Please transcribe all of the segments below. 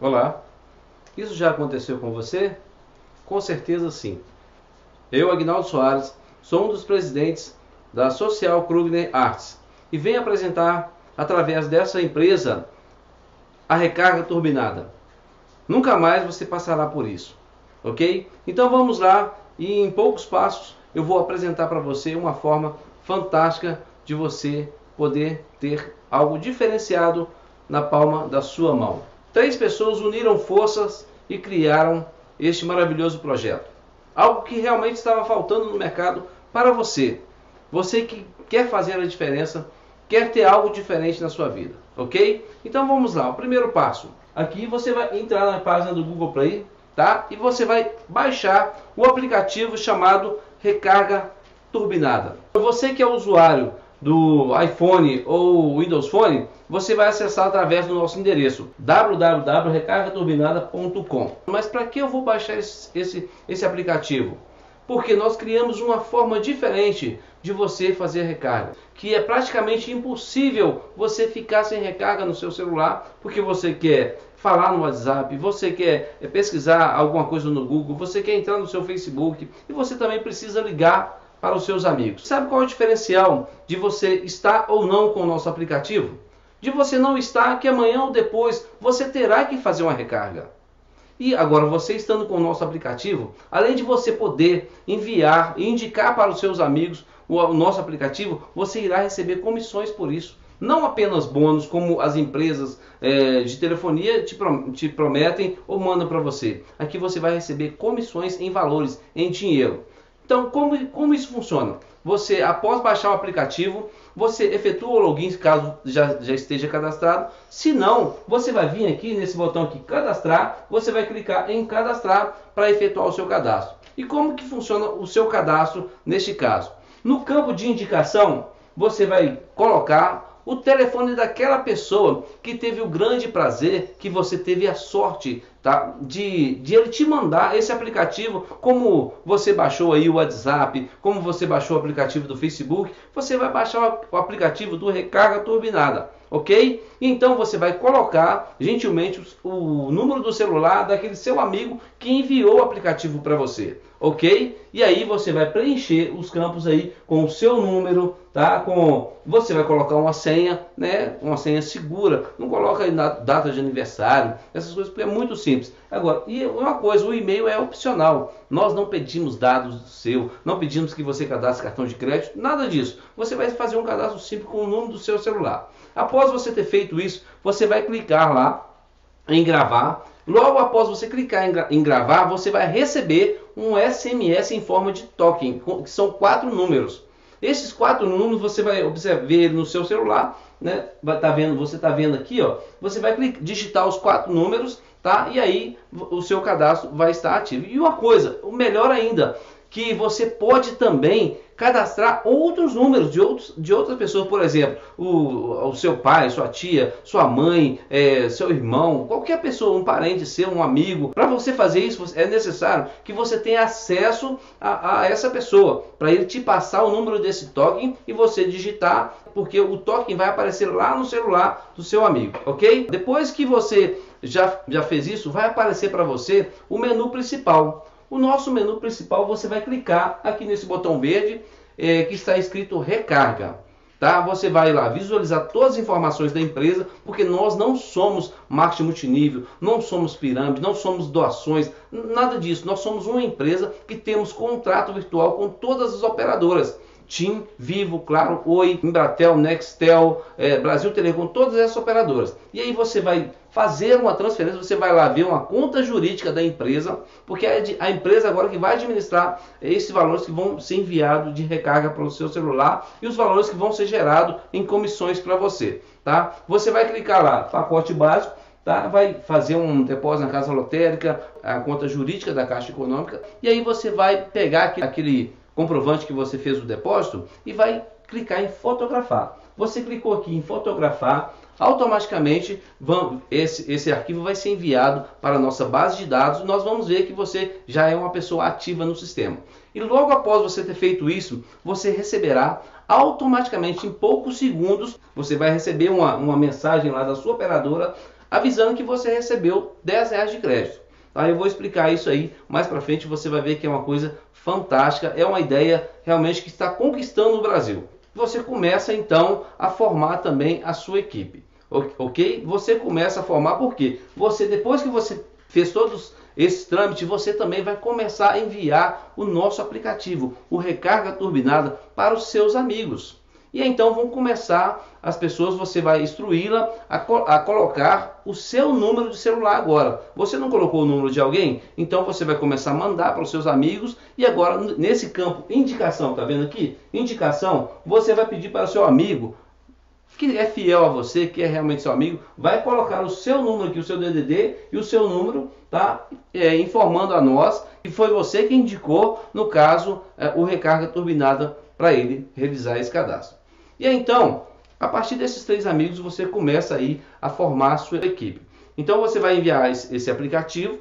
Olá, isso já aconteceu com você? Com certeza sim. Eu, Agnaldo Soares, sou um dos presidentes da Social Krugner Arts e venho apresentar, através dessa empresa, a recarga turbinada. Nunca mais você passará por isso, ok? Então vamos lá e em poucos passos eu vou apresentar para você uma forma fantástica de você poder ter algo diferenciado na palma da sua mão. 3 pessoas uniram forças e criaram este maravilhoso projeto. Algo que realmente estava faltando no mercado para você. Você que quer fazer a diferença, quer ter algo diferente na sua vida, ok? Então vamos lá, o primeiro passo. Aqui você vai entrar na página do Google Play, tá? E você vai baixar o aplicativo chamado Recarga Turbinada. Você que é usuário do iPhone ou Windows Phone, você vai acessar através do nosso endereço www.recargaturbinada.com. Mas para que eu vou baixar esse aplicativo? Porque nós criamos uma forma diferente de você fazer recarga, que é praticamente impossível você ficar sem recarga no seu celular, porque você quer falar no WhatsApp, você quer pesquisar alguma coisa no Google, você quer entrar no seu Facebook e você também precisa ligar para os seus amigos. Sabe qual é o diferencial de você estar ou não com o nosso aplicativo? De você não estar, que amanhã ou depois você terá que fazer uma recarga. E agora você estando com o nosso aplicativo, além de você poder enviar e indicar para os seus amigos o nosso aplicativo, você irá receber comissões por isso. Não apenas bônus, como as empresas de telefonia te prometem ou mandam para você. Aqui você vai receber comissões em valores, em dinheiro. Então, como isso funciona? Você, após baixar o aplicativo, você efetua o login, caso já esteja cadastrado. Se não, você vai vir aqui nesse botão aqui, cadastrar, você vai clicar em cadastrar para efetuar o seu cadastro. E como que funciona o seu cadastro neste caso? No campo de indicação, você vai colocar o telefone daquela pessoa que teve o grande prazer, que você teve a sorte, tá, de ele te mandar esse aplicativo. Como você baixou aí o WhatsApp, como você baixou o aplicativo do Facebook, você vai baixar o aplicativo do Recarga Turbinada, ok? Então você vai colocar gentilmente o número do celular daquele seu amigo que enviou o aplicativo para você, ok? E aí você vai preencher os campos aí com o seu número, tá? Você vai colocar uma senha, né? Uma senha segura. Não coloca aí data de aniversário, essas coisas, porque é muito simples. Agora, e uma coisa, o e-mail é opcional. Nós não pedimos dados seu, não pedimos que você cadastre cartão de crédito, nada disso. Você vai fazer um cadastro simples com o número do seu celular. Após você ter feito isso, você vai clicar lá em gravar. Logo após você clicar em gravar, você vai receber um SMS em forma de token, que são 4 números. Esses 4 números você vai observar no seu celular, né? Você está vendo aqui, ó. Você vai digitar os 4 números, tá? E aí o seu cadastro vai estar ativo. E uma coisa, o melhor ainda, que você pode também cadastrar outros números de outras pessoas, por exemplo, o seu pai, sua tia, sua mãe, seu irmão, qualquer pessoa, um parente seu, um amigo. Para você fazer isso, é necessário que você tenha acesso a essa pessoa, para ele te passar o número desse token e você digitar, porque o token vai aparecer lá no celular do seu amigo, ok? Depois que você já fez isso, vai aparecer para você o menu principal. O nosso menu principal, você vai clicar aqui nesse botão verde que está escrito recarga, tá? Você vai lá visualizar todas as informações da empresa, porque nós não somos marketing multinível, não somos pirâmide, não somos doações, nada disso. Nós somos uma empresa que temos contrato virtual com todas as operadoras. TIM, Vivo, Claro, Oi, Embratel, Nextel, Brasil Telecom, todas essas operadoras. E aí você vai fazer uma transferência, você vai lá ver uma conta jurídica da empresa, porque é a empresa agora que vai administrar esses valores que vão ser enviados de recarga para o seu celular e os valores que vão ser gerados em comissões para você, tá? Você vai clicar lá, pacote básico, tá? Vai fazer um depósito na Caixa Lotérica, a conta jurídica da Caixa Econômica, e aí você vai pegar aquele comprovante que você fez o depósito e vai clicar em fotografar. Você clicou aqui em fotografar, automaticamente esse arquivo vai ser enviado para a nossa base de dados e nós vamos ver que você já é uma pessoa ativa no sistema. E logo após você ter feito isso, você receberá automaticamente, em poucos segundos, você vai receber uma mensagem lá da sua operadora avisando que você recebeu R$10 de crédito. Tá? Eu vou explicar isso aí mais para frente, você vai ver que é uma coisa fantástica, é uma ideia realmente que está conquistando o Brasil. Você começa então a formar também a sua equipe, ok? Você começa a formar porque você, depois que você fez todos esses trâmites, você também vai começar a enviar o nosso aplicativo, o Recarga Turbinada, para os seus amigos. E então vão começar as pessoas, você vai instruí-la a colocar o seu número de celular agora. Você não colocou o número de alguém? Então você vai começar a mandar para os seus amigos. E agora nesse campo indicação, tá vendo aqui? Indicação, você vai pedir para o seu amigo, que é fiel a você, que é realmente seu amigo, vai colocar o seu número aqui, o seu DDD e o seu número, tá? Informando a nós que foi você que indicou, no caso, o Recarga Turbinada, para ele realizar esse cadastro. E aí, então, a partir desses 3 amigos, você começa aí a formar a sua equipe. Então você vai enviar esse aplicativo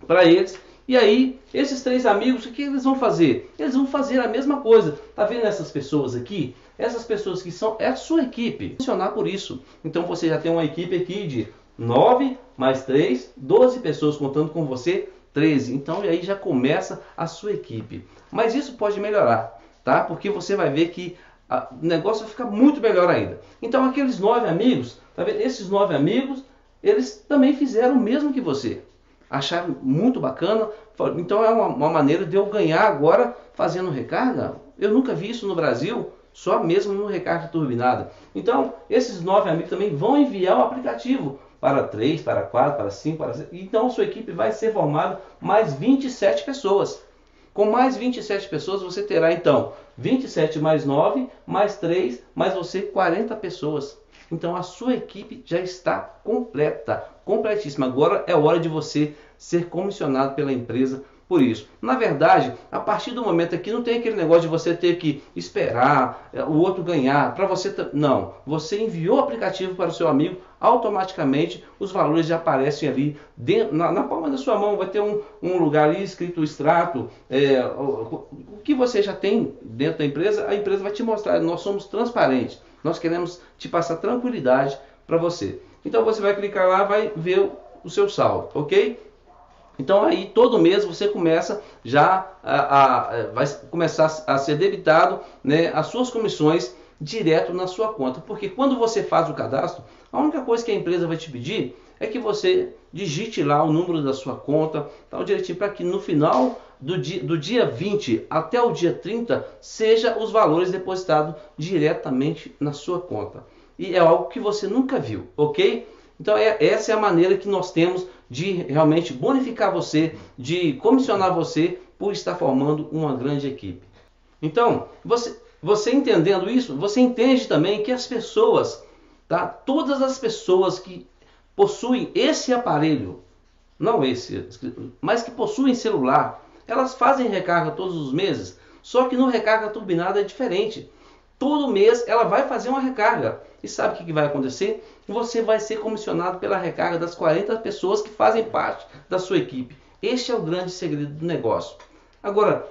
para eles. E aí, esses 3 amigos, o que eles vão fazer? Eles vão fazer a mesma coisa. Tá vendo essas pessoas aqui? Essas pessoas que são, é a sua equipe. Funcionar por isso. Então você já tem uma equipe aqui de 9 mais 3, 12 pessoas contando com você, 13. Então aí já começa a sua equipe. Mas isso pode melhorar, tá? Porque você vai ver que o negócio vai ficar muito melhor ainda. Então aqueles 9 amigos, tá vendo? Esses 9 amigos, eles também fizeram o mesmo que você. Acharam muito bacana. Então é uma maneira de eu ganhar agora fazendo recarga. Eu nunca vi isso no Brasil, só mesmo no Recarga Turbinada. Então esses 9 amigos também vão enviar o aplicativo para 3, para 4, para 5, para 6. Então a sua equipe vai ser formada mais 27 pessoas. Com mais 27 pessoas você terá então 27 mais 9, mais 3, mais você 40 pessoas. Então a sua equipe já está completa, completíssima. Agora é hora de você ser comissionado pela empresa por isso. Na verdade, a partir do momento aqui não tem aquele negócio de você ter que esperar o outro ganhar para você. Não, você enviou o aplicativo para o seu amigo, automaticamente os valores já aparecem ali dentro, na palma da sua mão. Vai ter um lugar ali escrito o extrato, o que você já tem dentro da empresa, a empresa vai te mostrar. Nós somos transparentes, nós queremos te passar tranquilidade para você. Então você vai clicar lá, vai ver o seu saldo, ok? Então aí todo mês você começa já vai começar a ser debitado, né, as suas comissões direto na sua conta. Porque quando você faz o cadastro, a única coisa que a empresa vai te pedir é que você digite lá o número da sua conta, tal direitinho, para que no final do dia 20 até o dia 30 seja os valores depositados diretamente na sua conta. E é algo que você nunca viu, ok? Então essa é a maneira que nós temos de realmente bonificar você, de comissionar você por estar formando uma grande equipe. Então, você entendendo isso, você entende também que as pessoas, tá? Todas as pessoas que possuem esse aparelho, não esse, mas que possuem celular, elas fazem recarga todos os meses, só que no Recarga Turbinada é diferente. Todo mês ela vai fazer uma recarga. E sabe o que vai acontecer? Você vai ser comissionado pela recarga das 40 pessoas que fazem parte da sua equipe. Este é o grande segredo do negócio. Agora,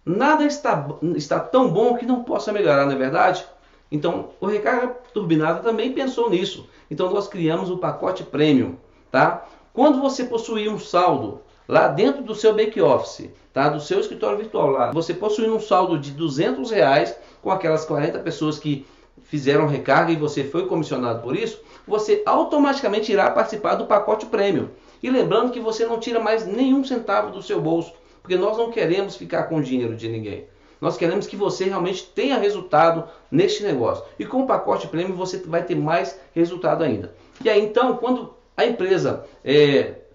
nada está tão bom que não possa melhorar, não é verdade? Então, o Recarga Turbinada também pensou nisso. Então, nós criamos o pacote Premium, tá? Quando você possuir um saldo lá dentro do seu back-office, tá? Do seu escritório virtual lá, você possuir um saldo de R$200 com aquelas 40 pessoas que fizeram recarga e você foi comissionado por isso, você automaticamente irá participar do pacote Premium. E lembrando que você não tira mais nenhum centavo do seu bolso, porque nós não queremos ficar com o dinheiro de ninguém. Nós queremos que você realmente tenha resultado neste negócio. E com o pacote Premium você vai ter mais resultado ainda. E aí então, quando a empresa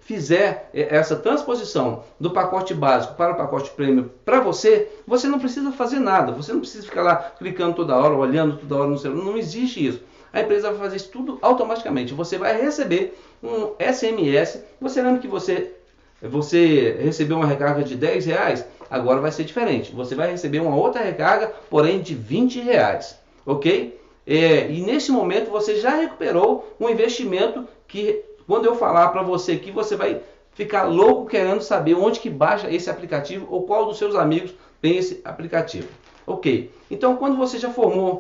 fizer essa transposição do pacote básico para o pacote Premium para você, você não precisa fazer nada. Você não precisa ficar lá clicando toda hora, olhando toda hora no celular. Não existe isso. A empresa vai fazer isso tudo automaticamente. Você vai receber um SMS. Você lembra que você recebeu uma recarga de R$10? Agora vai ser diferente. Você vai receber uma outra recarga, porém de R$20. Ok? E nesse momento você já recuperou um investimento que, quando eu falar para você aqui, você vai ficar louco querendo saber onde que baixa esse aplicativo ou qual dos seus amigos tem esse aplicativo. Ok? Então, quando você já formou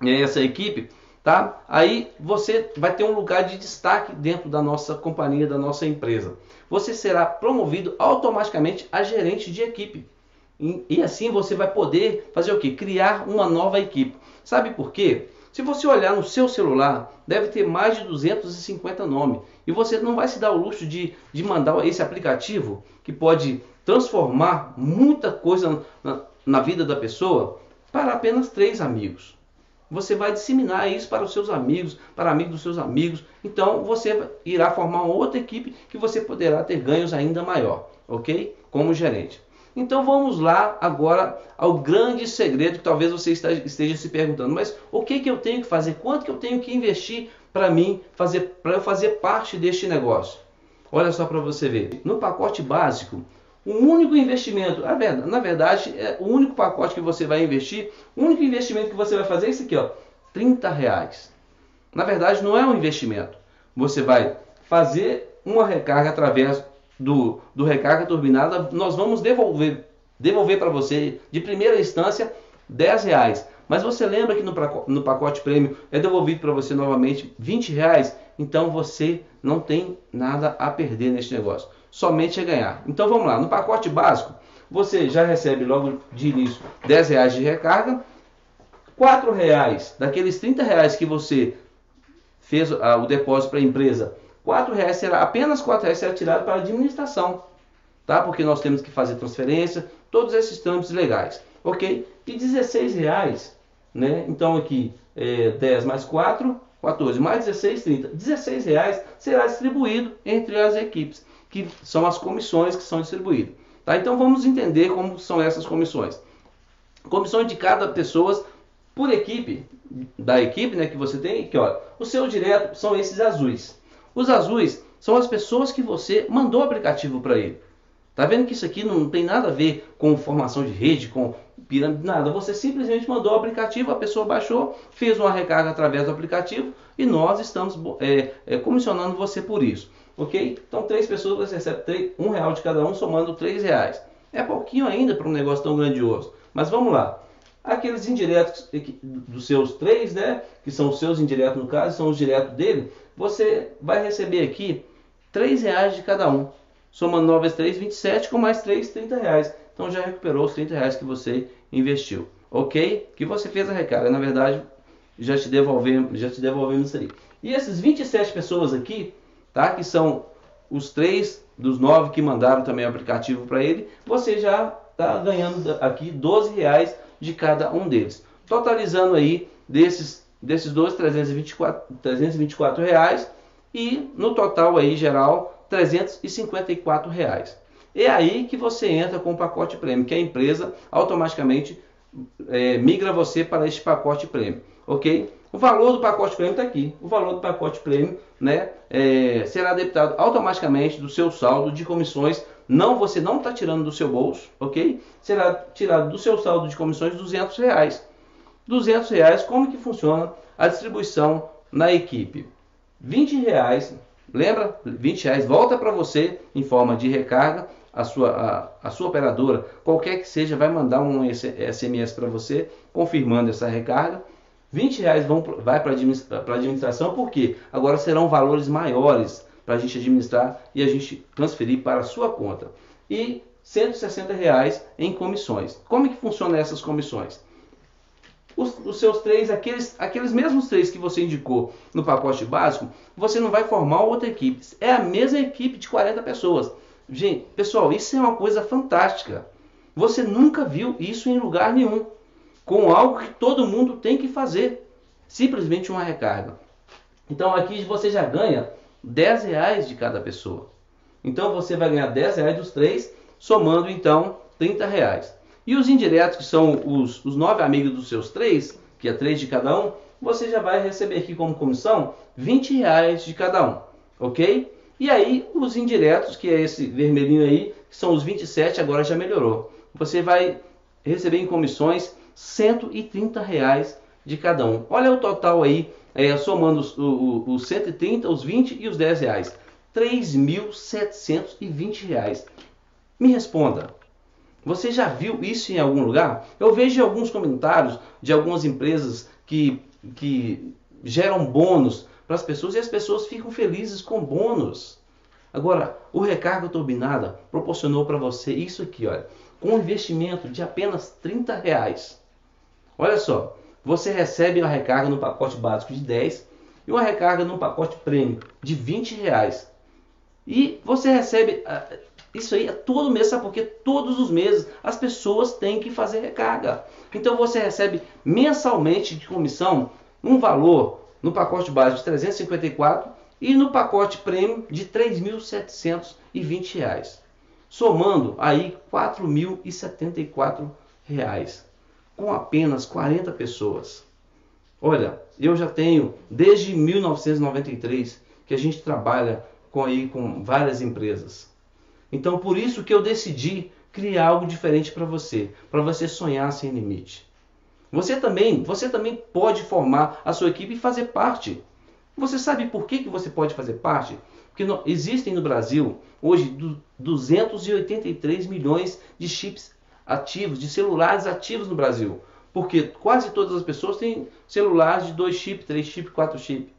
essa equipe, tá? Aí você vai ter um lugar de destaque dentro da nossa companhia, da nossa empresa. Você será promovido automaticamente a gerente de equipe. E assim você vai poder fazer o quê? Criar uma nova equipe. Sabe por quê? Se você olhar no seu celular, deve ter mais de 250 nomes. E você não vai se dar o luxo de mandar esse aplicativo que pode transformar muita coisa na vida da pessoa para apenas 3 amigos. Você vai disseminar isso para os seus amigos, para amigos dos seus amigos. Então você irá formar uma outra equipe que você poderá ter ganhos ainda maior, ok? Como gerente. Então vamos lá agora ao grande segredo que talvez você esteja se perguntando. Mas o que eu tenho que fazer? Quanto que eu tenho que investir para eu fazer parte deste negócio? Olha só para você ver. No pacote básico, o único investimento, na verdade, o único pacote que você vai investir, o único investimento que você vai fazer é esse aqui, ó, R$30. Na verdade, não é um investimento. Você vai fazer uma recarga através do recarga turbinada, nós vamos devolver para você, de primeira instância, R$10. Mas você lembra que no pacote prêmio é devolvido para você novamente R$20? Então você não tem nada a perder neste negócio, somente a ganhar. Então vamos lá, no pacote básico, você já recebe logo de início R$10 de recarga, R$4 daqueles R$30 que você fez o depósito para a empresa, apenas R$4 será tirado para a administração, tá? Porque nós temos que fazer transferência, todos esses trâmites legais, ok? E R$16, né? Então aqui 10 mais 4, 14 mais 16, 30. R$16 será distribuído entre as equipes, que são as comissões que são distribuídas, tá? Então vamos entender como são essas comissões. Comissões de cada pessoa por equipe, da equipe, né, que você tem, que olha, o seu direto são esses azuis. Os azuis são as pessoas que você mandou o aplicativo para ele. Tá vendo que isso aqui não tem nada a ver com formação de rede, com pirâmide, nada. Você simplesmente mandou o aplicativo, a pessoa baixou, fez uma recarga através do aplicativo e nós estamos comissionando você por isso. Ok? Então 3 pessoas você recebe R$1 de cada um, somando R$3. É pouquinho ainda para um negócio tão grandioso. Mas vamos lá. Aqueles indiretos dos seus 3, né, que são os seus indiretos no caso, são os diretos dele, você vai receber aqui R$3 de cada um. Somando 9 vezes 3, 27, com mais 3, R$30. Então já recuperou os R$30 que você investiu. Ok? Que você fez a recarga. Na verdade, já te devolvemos isso aí. E esses 27 pessoas aqui, tá, que são os 3 dos 9 que mandaram também o aplicativo para ele, você já está ganhando aqui R$12 de cada um deles. Totalizando aí desses dois, R$324 e no total aí geral R$354. É aí que você entra com o pacote prêmio, que a empresa automaticamente migra você para este pacote prêmio, ok? O valor do pacote prêmio está aqui. O valor do pacote prêmio, né, será debitado automaticamente do seu saldo de comissões. Você não está tirando do seu bolso, ok? Será tirado do seu saldo de comissões R$200. R$200, como que funciona a distribuição na equipe? R$20, lembra? R$20 volta para você em forma de recarga. A sua operadora, qualquer que seja, vai mandar um SMS para você confirmando essa recarga. R$20 vai para a administração, porque agora serão valores maiores para a gente administrar e a gente transferir para a sua conta. E R$160 em comissões. Como que funcionam essas comissões? Os seus 3, aqueles mesmos 3 que você indicou no pacote básico, você não vai formar outra equipe. É a mesma equipe de 40 pessoas. Gente, pessoal, isso é uma coisa fantástica. Você nunca viu isso em lugar nenhum. Com algo que todo mundo tem que fazer. Simplesmente uma recarga. Então aqui você já ganha R$10 de cada pessoa. Então você vai ganhar R$10 dos 3, somando então R$30. E os indiretos, que são os 9 amigos dos seus 3, que é 3 de cada um, você já vai receber aqui como comissão R$20 de cada um. Ok? E aí os indiretos, que é esse vermelhinho aí, que são os 27, agora já melhorou. Você vai receber em comissões R$130 de cada um. Olha o total aí, somando os 130, os 20 e os R$10. R$3.720. Me responda. Você já viu isso em algum lugar? Eu vejo alguns comentários de algumas empresas que geram bônus para as pessoas e as pessoas ficam felizes com bônus. Agora, o recarga turbinada proporcionou para você isso aqui, olha, com um investimento de apenas R$30. Olha só, você recebe a recarga no pacote básico de 10 e uma recarga no pacote premium de R$20. E você recebe isso aí todo mês, sabe? Porque todos os meses as pessoas têm que fazer recarga. Então você recebe mensalmente de comissão um valor no pacote básico de R$354 e no pacote premium de R$3.720. Somando aí R$4.074 com apenas 40 pessoas. Olha, eu já tenho desde 1993 que a gente trabalha com várias empresas. Então por isso que eu decidi criar algo diferente para você sonhar sem limite. Você também pode formar a sua equipe e fazer parte. Você sabe por que você pode fazer parte? Porque existem no Brasil hoje 283 milhões de chips ativos, de celulares ativos no Brasil. Porque quase todas as pessoas têm celulares de 2 chips, 3 chips, 4 chips.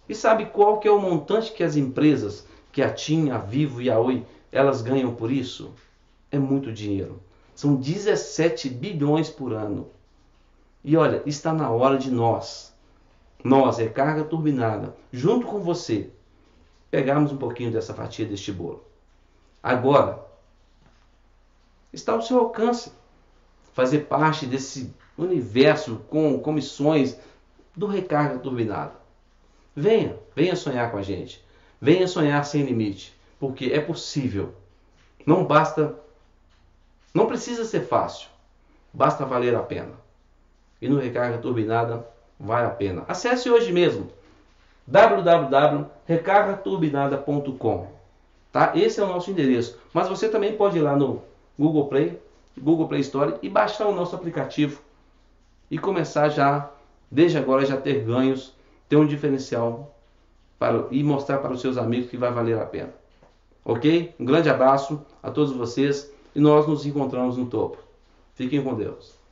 E sabe qual que é o montante que as empresas, que a TIM, a Vivo e a Oi, elas ganham por isso? É muito dinheiro. São 17 bilhões por ano. E olha, está na hora de nós, recarga turbinada, junto com você, pegarmos um pouquinho dessa fatia deste bolo. Agora, está ao seu alcance fazer parte desse universo com comissões do recarga turbinada. Venha sonhar com a gente. Venha sonhar sem limite, porque é possível. Não precisa ser fácil, basta valer a pena. E no recarga turbinada vale a pena. Acesse hoje mesmo www.recargaturbinada.com, tá? Esse é o nosso endereço. Mas você também pode ir lá no Google Play Store e baixar o nosso aplicativo e começar já, desde agora, já ter ganhos, ter um diferencial e mostrar para os seus amigos que vai valer a pena. Ok? Um grande abraço a todos vocês e nós nos encontramos no topo. Fiquem com Deus.